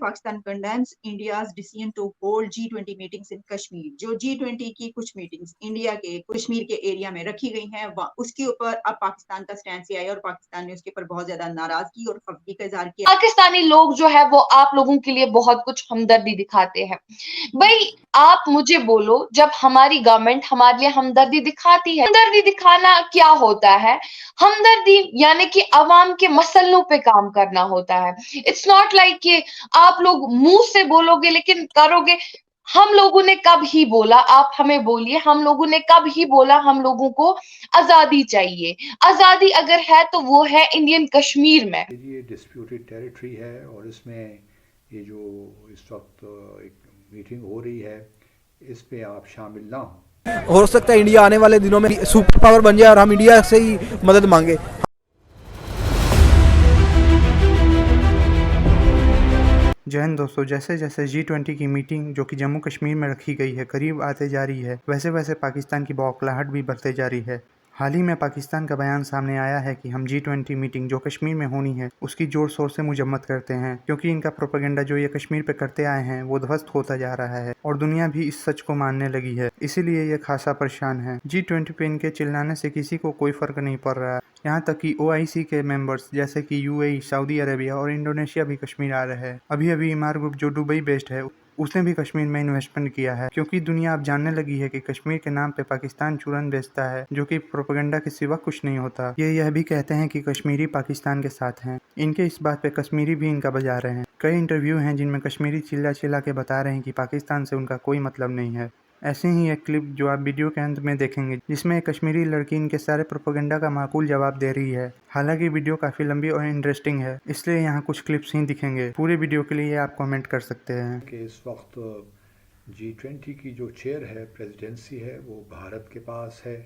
Pakistan condemns India's decision to hold G20 meetings in Kashmir. जो G20 की कुछ मीटिंग्स इंडिया के कश्मीर के एरिया में रखी गई हैं, उसके ऊपर अब पाकिस्तान का स्टैंड से आया और पाकिस्तान ने उसके ऊपर बहुत ज्यादा नाराजगी और खफगी का इजहार किया। पाकिस्तानी लोग जो है वो आप लोगों के लिए बहुत कुछ हमदर्दी दिखाते हैं। भाई आप मुझे बोलो, जब हमारी गवर्नमेंट हमारे लिए हमदर्दी दिखाती है, हमदर्दी दिखाना क्या होता है? हमदर्दी यानी कि अवाम के मसलों पे काम करना होता है। इट्स नॉट लाइक कि आप लोग मुंह से बोलोगे लेकिन करोगे। हम लोगों ने कब ही बोला, आप हमें बोलिए, हम लोगों ने कब ही बोला हम लोगों को आजादी चाहिए? आजादी अगर है तो वो है इंडियन कश्मीर में। ये डिस्प्यूटेड टेरिटरी है और इसमें ये जो इस वक्त एक मीटिंग हो रही है, इस पे आप शामिल ना हो सकता है इंडिया आने वाले दिनों में सुपर पावर बन जाए और हम इंडिया से ही मदद मांगे। जय हिंद दोस्तों, जैसे जैसे G20 की मीटिंग जो कि जम्मू कश्मीर में रखी गई है करीब आते जा रही है, वैसे वैसे पाकिस्तान की बौखलाहट भी बढ़ते जा रही है। हाल ही में पाकिस्तान का बयान सामने आया है कि हम G20 मीटिंग जो कश्मीर में होनी है उसकी जोर शोर से मजम्मत करते हैं, क्योंकि इनका प्रोपेगेंडा जो ये कश्मीर पे करते आए हैं वो ध्वस्त होता जा रहा है और दुनिया भी इस सच को मानने लगी है। इसीलिए ये खासा परेशान है। G20 पे इनके चिल्लाने से किसी को कोई फर्क नहीं पड़ रहा है। यहाँ तक कि OIC के मेंबर्स जैसे कि UAE, सऊदी अरेबिया और इंडोनेशिया भी कश्मीर आ रहे हैं। अभी अभी इमार ग्रुप जो दुबई बेस्ड है उसने भी कश्मीर में इन्वेस्टमेंट किया है, क्योंकि दुनिया अब जानने लगी है कि कश्मीर के नाम पे पाकिस्तान चूरन बेचता है, जो कि प्रोपेगेंडा के सिवा कुछ नहीं होता। ये यह भी कहते हैं कि कश्मीरी पाकिस्तान के साथ हैं। इनके इस बात पे कश्मीरी भी इनका बजा रहे हैं। कई इंटरव्यू हैं जिनमें कश्मीरी चिल्ला चिल्ला के बता रहे हैं कि पाकिस्तान से उनका कोई मतलब नहीं है। ऐसे ही एक क्लिप जो आप वीडियो के अंत में देखेंगे, जिसमें एक कश्मीरी लड़की इनके सारे प्रोपेगेंडा का माकूल जवाब दे रही है। हालांकि वीडियो काफी लंबी और इंटरेस्टिंग है, इसलिए यहाँ कुछ क्लिप्स ही दिखेंगे। पूरे वीडियो के लिए आप कमेंट कर सकते हैं कि इस वक्त G20 की जो चेयर है, प्रेसिडेंसी है, वो भारत के पास है।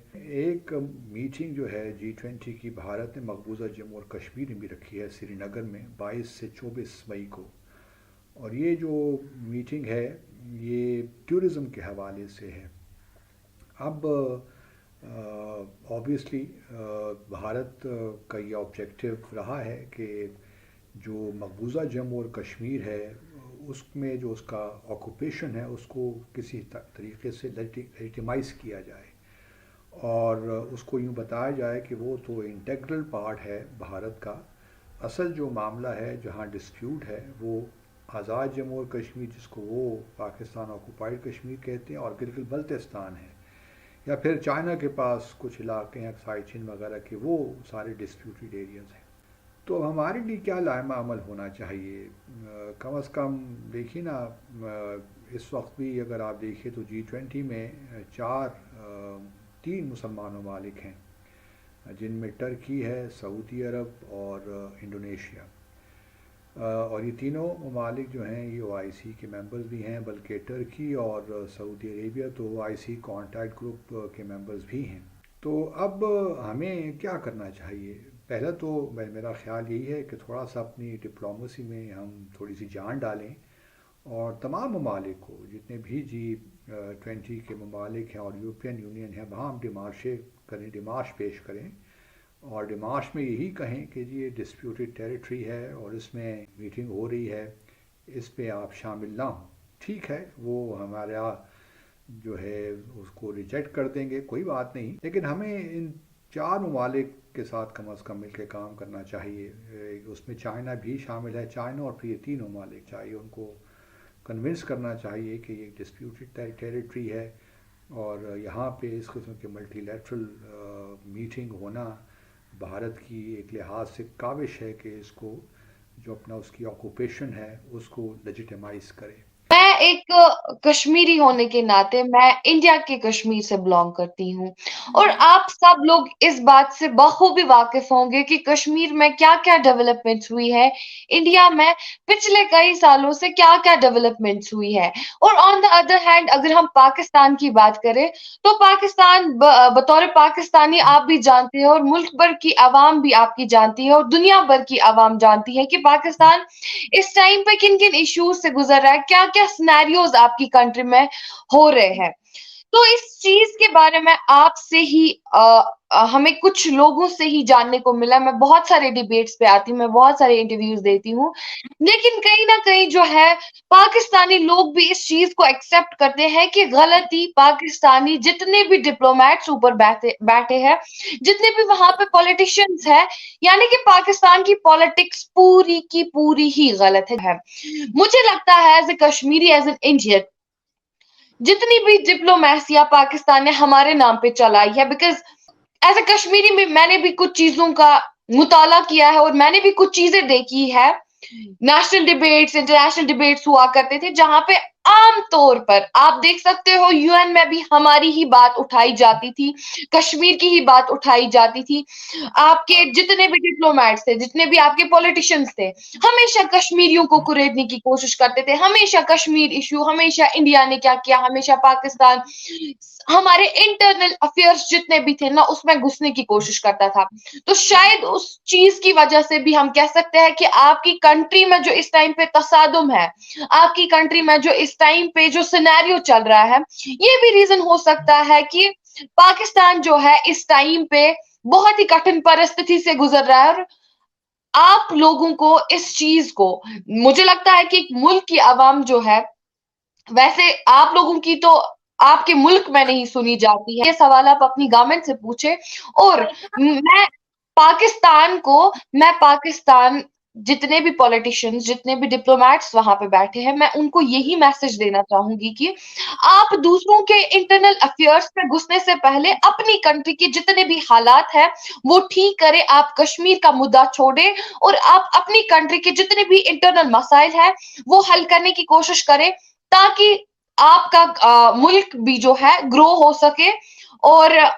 एक मीटिंग जो है G20 की भारत ने मकबूजा जम्मू और कश्मीर में भी रखी है, श्रीनगर में 22 से 24 मई को। और ये जो मीटिंग है ये टूरिज़म के हवाले से है। अब ऑब्वियसली भारत का ये ऑब्जेक्टिव रहा है कि जो मकबूजा जम्मू और कश्मीर है उसमें जो उसका ऑक्यूपेशन है उसको किसी तरीके से लेजिटिमाइज़ किया जाए और उसको यूँ बताया जाए कि वो तो इंटेग्रल पार्ट है भारत का। असल जो मामला है, जहाँ डिस्प्यूट है, वो आज़ाद जम्मू और कश्मीर, जिसको वो पाकिस्तान ऑक्यूपाइड कश्मीर कहते हैं, और गिलगित बल्तिस्तान है, या फिर चाइना के पास कुछ इलाके हैं साइचिन वगैरह के, वो सारे डिस्प्यूटेड एरियाज़ हैं। तो हमारे लिए क्या लाइमा अमल होना चाहिए? कम से कम देखिए ना, इस वक्त भी अगर आप देखिए तो G20 में तीन मुसलमान ममालिक हैं, जिनमें टर्की है, सऊदी अरब और इंडोनेशिया। और ये तीनों ममालिक जो हैं ये OIC के मेंबर्स भी हैं, बल्कि टर्की और सऊदी अरेबिया तो OIC कॉन्टैक्ट ग्रुप के मेंबर्स भी हैं। तो अब हमें क्या करना चाहिए? पहला तो मेरा ख्याल यही है कि थोड़ा सा अपनी डिप्लोमेसी में हम थोड़ी सी जान डालें और तमाम ममालिक को, जितने भी G20 के ममालिक हैं और यूरोपियन यूनियन है, वहाँ हम डिमार्श पेश करें और डिमार्श में यही कहें कि जी ये डिस्प्यूटेड टेरिटरी है और इसमें मीटिंग हो रही है, इस पे आप शामिल ना हो। ठीक है, वो हमारा जो है उसको रिजेक्ट कर देंगे, कोई बात नहीं, लेकिन हमें इन चार ममालिक के साथ कम अज़ कम मिलकर काम करना चाहिए। उसमें चाइना भी शामिल है। चाइना और फिर ये तीन ममालिक चाहिए उनको कन्विंस करना चाहिए कि ये डिस्प्यूटेड टेरिटरी है और यहाँ पे इस किस्म के मल्टीलैटरल मीटिंग होना भारत की एक लिहाज से काबिश है कि इसको जो अपना उसकी ऑक्यूपेशन है उसको लेजिटिमाइज करे। मैं एक कश्मीरी होने के नाते मैं इंडिया के कश्मीर से बिलोंग करती हूँ और आप सब लोग इस बात से बखूबी वाकिफ होंगे कि कश्मीर में क्या-क्या डेवलपमेंट्स हुई है, इंडिया में पिछले कई सालों से क्या-क्या डेवलपमेंट्स हुई है। और ऑन द अदर हैंड अगर हम पाकिस्तान की बात करें तो पाकिस्तान बतौर पाकिस्तानी आप भी जानते हैं और मुल्क भर की आवाम भी आपकी जानती है और दुनिया भर की आवाम जानती है कि पाकिस्तान इस टाइम पे किन-किन इश्यूज से गुजर रहा है, क्या-क्या सिनेरियोज आपकी कंट्री में हो रहे हैं। तो इस चीज के बारे में आपसे ही हमें कुछ लोगों से ही जानने को मिला। मैं बहुत सारे डिबेट्स पे आती हूँ, मैं बहुत सारे इंटरव्यूज देती हूँ, लेकिन कहीं ना कहीं जो है पाकिस्तानी लोग भी इस चीज को एक्सेप्ट करते हैं कि गलती पाकिस्तानी जितने भी डिप्लोमेट्स ऊपर बैठे बैठे हैं, जितने भी वहां पे पॉलिटिशियंस हैं, यानी कि पाकिस्तान की पॉलिटिक्स पूरी की पूरी ही गलत है। मुझे लगता है as a Kashmiri, as an Indian, जितनी भी डिप्लोमेसिया पाकिस्तान ने हमारे नाम पे चलाई है, बिकॉज एज ए कश्मीरी में मैंने भी कुछ चीजों का मुताला किया है और मैंने भी कुछ चीजें देखी है। नेशनल डिबेट्स, इंटरनेशनल डिबेट्स हुआ करते थे जहां पे आम तौर पर आप देख सकते हो यूएन में भी हमारी ही बात उठाई जाती थी, कश्मीर की ही बात उठाई जाती थी। आपके जितने भी डिप्लोमेट्स थे, जितने भी आपके पॉलिटिशियंस थे, हमेशा कश्मीरियों को कुरेदने की कोशिश करते थे, हमेशा कश्मीर इशू, हमेशा इंडिया ने क्या किया, हमेशा पाकिस्तान हमारे इंटरनल अफेयर्स जितने भी थे ना उसमें घुसने की कोशिश करता था। तो शायद उस चीज की वजह से भी हम कह सकते हैं कि आपकी कंट्री में जो इस टाइम पे तसादुम है, आपकी कंट्री में जो इस टाइम पे जो सिनेरियो चल रहा है, ये भी रीजन हो सकता है कि पाकिस्तान जो है इस टाइम पे बहुत ही कठिन परिस्थिति से गुजर रहा है। और आप लोगों को इस चीज को, मुझे लगता है कि एक मुल्क की आवाम जो है, वैसे आप लोगों की तो आपके मुल्क में नहीं सुनी जाती है, ये सवाल आप अपनी गवर्नमेंट से पूछे। और मैं पाकिस्तान जितने भी पॉलिटिशियंस, जितने भी डिप्लोमेट्स वहां पे बैठे हैं, मैं उनको यही मैसेज देना चाहूंगी कि आप दूसरों के इंटरनल अफेयर्स में घुसने से पहले अपनी कंट्री के जितने भी हालात हैं वो ठीक करें। आप कश्मीर का मुद्दा छोड़ें और आप अपनी कंट्री के जितने भी इंटरनल मसाइल हैं वो हल करने की कोशिश करें, ताकि आपका मुल्क भी जो है ग्रो हो सके। और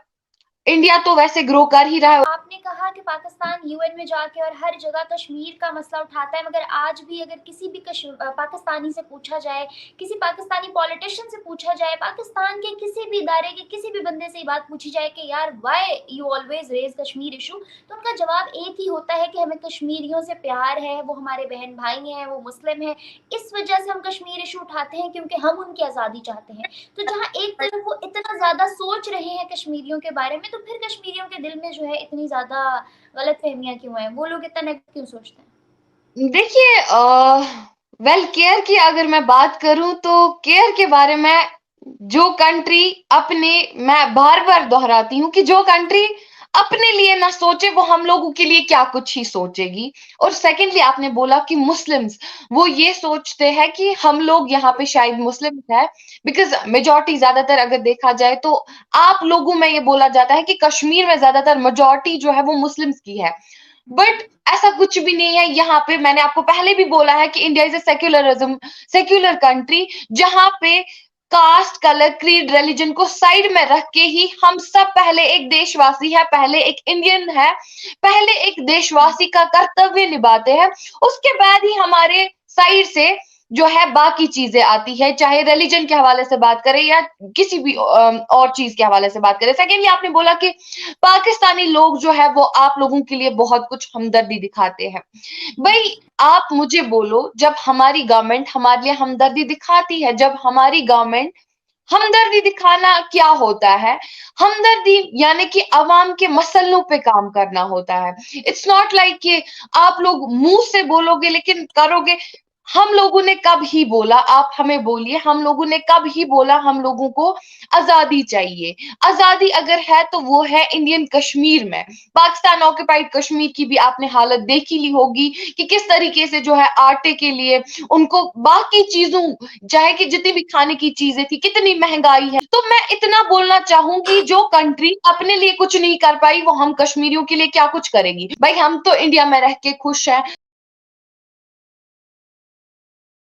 इंडिया तो वैसे ग्रो कर ही रहा है। आपने कहा कि पाकिस्तान यूएन में जाके और हर जगह कश्मीर का मसला उठाता है, मगर आज भी अगर किसी भी पाकिस्तानी से पूछा जाए, किसी पाकिस्तानी पॉलिटिशियन से पूछा जाए, पाकिस्तान के किसी भी इदारे के किसी भी बंदे से ये बात पूछी जाए कि यार why you always raise Kashmir issue, तो उनका जवाब एक ही होता है कि हमें कश्मीरियों से प्यार है, वो हमारे बहन भाई हैं, वो मुस्लिम हैं, इस वजह से हम कश्मीर इशू उठाते हैं क्योंकि हम उनकी आज़ादी चाहते हैं। तो जहाँ एक तरफ वो इतना ज़्यादा सोच रहे हैं कश्मीरियों के बारे में, तो फिर कश्मीरियों के दिल में जो है इतनी ज्यादा गलतफहमियां क्यों हैं? वो लोग इतना नेगेटिव क्यों सोचते हैं? देखिए, वेल केयर की अगर मैं बात करूं तो केयर के बारे में जो कंट्री अपने, मैं बार बार दोहराती हूँ कि जो कंट्री अपने लिए ना सोचे वो हम लोगों के लिए क्या कुछ ही सोचेगी। और सेकेंडली आपने बोला कि मुस्लिम्स, वो ये सोचते हैं कि हम लोग यहाँ पे शायद मुस्लिम है, बिकॉज मेजॉरिटी ज्यादातर अगर देखा जाए तो आप लोगों में ये बोला जाता है कि कश्मीर में ज्यादातर मेजॉरिटी जो है वो मुस्लिम्स की है, बट ऐसा कुछ भी नहीं है। यहाँ पे मैंने आपको पहले भी बोला है कि India is a secular country, जहां पे कास्ट, कलर, क्रीड, रिलीजन को साइड में रख के ही हम सब पहले एक देशवासी है, पहले एक इंडियन है, पहले एक देशवासी का कर्तव्य निभाते हैं, उसके बाद ही हमारे साइड से जो है बाकी चीजें आती है, चाहे रिलीजन के हवाले से बात करें या किसी भी और चीज के हवाले से बात करें। सेकेंडली आपने बोला कि पाकिस्तानी लोग जो है वो आप लोगों के लिए बहुत कुछ हमदर्दी दिखाते हैं। भाई आप मुझे बोलो, जब हमारी गवर्नमेंट हमारे लिए हमदर्दी दिखाती है, जब हमारी गवर्नमेंट, हमदर्दी दिखाना क्या होता है? हमदर्दी यानी कि अवाम के मसलों पे काम करना होता है। इट्स नॉट लाइक कि आप लोग मुंह से बोलोगे लेकिन करोगे। हम लोगों ने कब ही बोला, आप हमें बोलिए, हम लोगों ने कब ही बोला हम लोगों को आजादी चाहिए? आजादी अगर है तो वो है इंडियन कश्मीर में। पाकिस्तान ऑक्युपाइड कश्मीर की भी आपने हालत देखी ली होगी कि किस तरीके से जो है आटे के लिए उनको बाकी चीजों, चाहे कि जितनी भी खाने की चीजें थी, कितनी महंगाई है। तो मैं इतना बोलना चाहूंगी, जो कंट्री अपने लिए कुछ नहीं कर पाई वो हम कश्मीरियों के लिए क्या कुछ करेगी? भाई हम तो इंडिया में रह के खुश हैं।